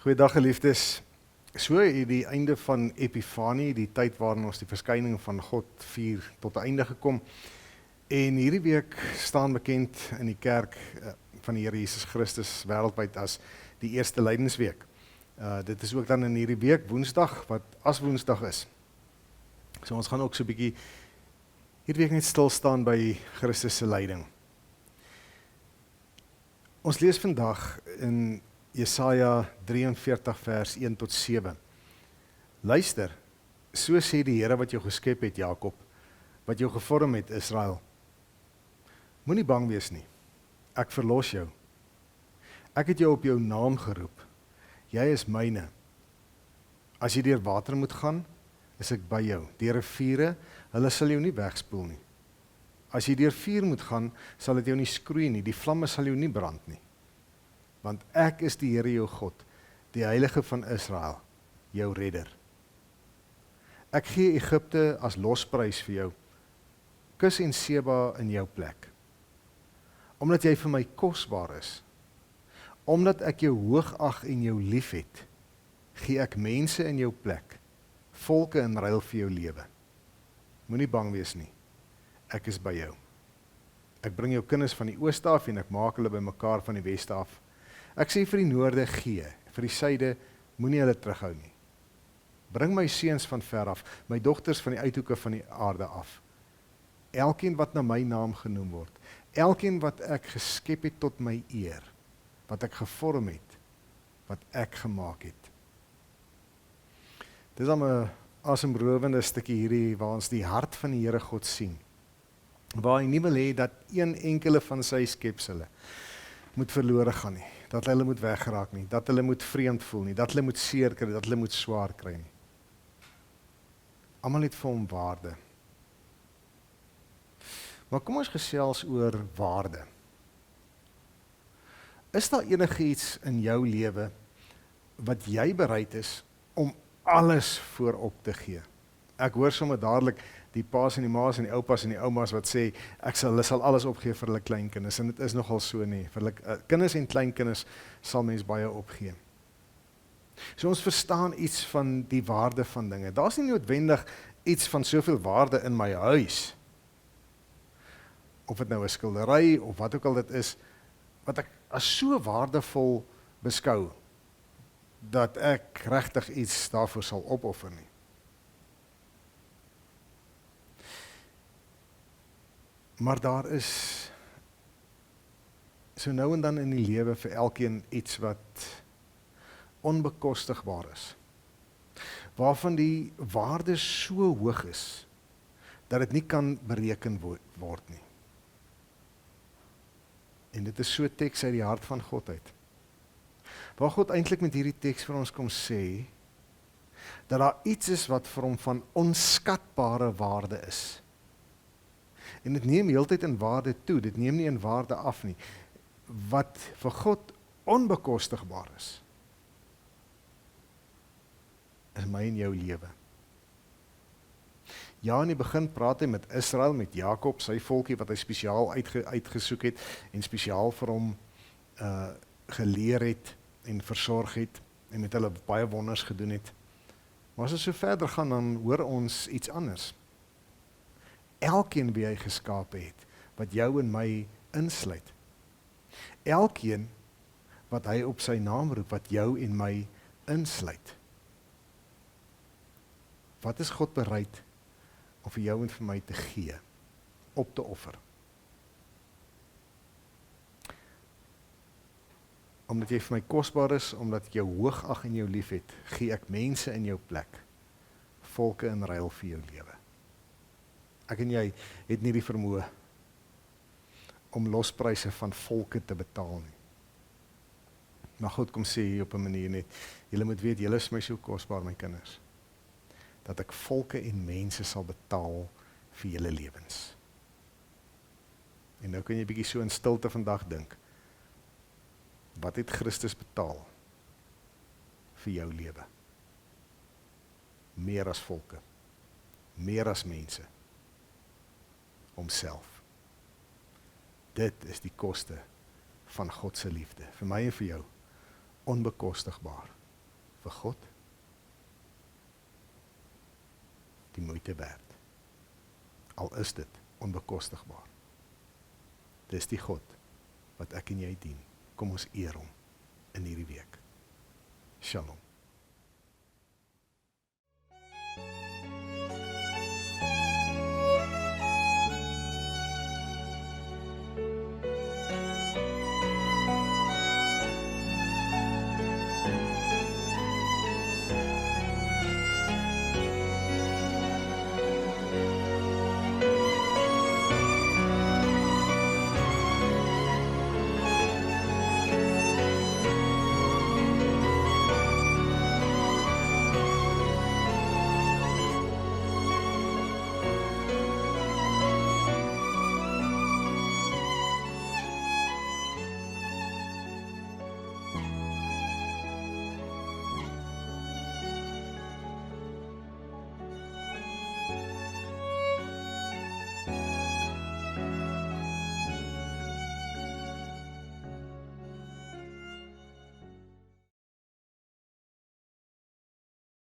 Goeiedag geliefdes. So hier die einde van Epifanie, die tyd waarin ons die verskyning van God vier tot 'n einde gekom. En hierdie week staan bekend in die kerk van die Here Jesus Christus wêreldwyd as die eerste lydensweek. Dit is ook dan in hierdie week Woensdag wat as Woensdag is. So ons gaan ook so 'n bietjie hierdie week net stil staan by Christus se lyding. Ons lees vandag in Jesaja 43 vers 1 tot 7. Luister, so sê die Here wat jou geskep het, Jakob, wat jou gevorm het, Israel. Moenie bang wees nie, ek verlos jou. Ek het jou op jou naam geroep, jy is myne. As jy deur water moet gaan, is ek by jou. Deur riviere, hulle sal jou nie wegspoel nie. As jy deur vuur moet gaan, sal dit jou nie skroei nie, die vlamme sal jou nie brand nie. Want ek is die Here jou God, die Heilige van Israel, jou redder. Ek gee Egipte as losprys vir jou, Kus en Seba in jou plek. Omdat jy vir my kosbaar is, omdat ek jou hoog ag en jou lief het, gee ek mense in jou plek, volke in ruil vir jou lewe. Moenie bang wees nie, ek is by jou. Ek bring jou kinders van die ooste af en ek maak hulle bymekaar van die weste af. Ek sê vir die noorde gee, vir die suide moenie hulle terughou nie. Bring my seuns van ver af, my dogters van die uithoeke van die aarde af. Elkeen wat na my naam genoem word, elkeen wat ek geskep het tot my eer, wat ek gevorm het, wat ek gemaak het. Dit is dan 'n asemrowende stukkie hierdie waar ons die hart van die Here God sien. Waar hy nie wil hê dat een enkele van sy skepsele moet verlore gaan nie, dat hulle moet weggeraak nie, dat hulle moet vreemd voel nie, dat hulle moet seer kry, dat hulle moet swaar kry nie. Almal het vir hom waarde. Maar kom ons gesels oor waarde. Is daar enigiets in jou lewe wat jy bereid is om alles voorop te gee? Ek hoor sommer dadelik die paas en die maas en die oupas en die oumas wat sê, hulle sal alles opgee vir hulle kleinkinders, en dit is nogal so nie, vir hulle kinders en kleinkinders sal mens baie opgee. So ons verstaan iets van die waarde van dinge. Daar's nie noodwendig iets van soveel waarde in my huis, of dit nou 'n skildery, of wat ook al dit is, wat ek as so waardevol beskou, dat ek regtig iets daarvoor sal opoffer nie. Maar daar is so nou en dan in die lewe vir elkeen iets wat onbekostigbaar is, waarvan die waarde so hoog is, dat dit nie kan bereken word nie. En dit is so 'n teks uit die hart van God uit, waar God eintlik met hierdie teks vir ons kom sê, dat daar iets is wat vir hom van onskatbare waarde is. En dit neem heeltyd in waarde toe, dit neem nie in waarde af nie. Wat vir God onbekostigbaar is my en jou lewe. Ja, in die begin praat hy met Israel, met Jakob, sy volkie wat hy spesiaal uitgesoek het, en spesiaal vir hom geleer het, en versorg het, en met hulle baie wonders gedoen het. Maar as ons so verder gaan, dan hoor ons iets anders. Elkeen wie hy geskape het, wat jou en my insluit. Elkeen wat hy op sy naam roep, wat jou en my insluit. Wat is God bereid om vir jou en vir my te gee, op te offer? Omdat jy vir my kosbaar is, omdat ek jou hoog ag en jou lief het, gee ek mense in jou plek, volke in ruil vir jou lewe. Ek en jy het nie die vermoë om lospryse van volke te betaal nie. Maar God kom sê hier op 'n manier net, julle moet weet, julle is my so kosbaar, my kinders, dat ek volke en mense sal betaal vir julle lewens. En nou kan jy bietjie so in stilte vandag dink, wat het Christus betaal vir jou lewe? Meer as volke, meer as mense, homself. Dit is die koste van God se liefde, vir my en vir jou, onbekostigbaar. vir God die moeite werd. Al is dit onbekostigbaar. Dis die God wat ek en jy dien. Kom ons eer hom in hierdie week. Shalom.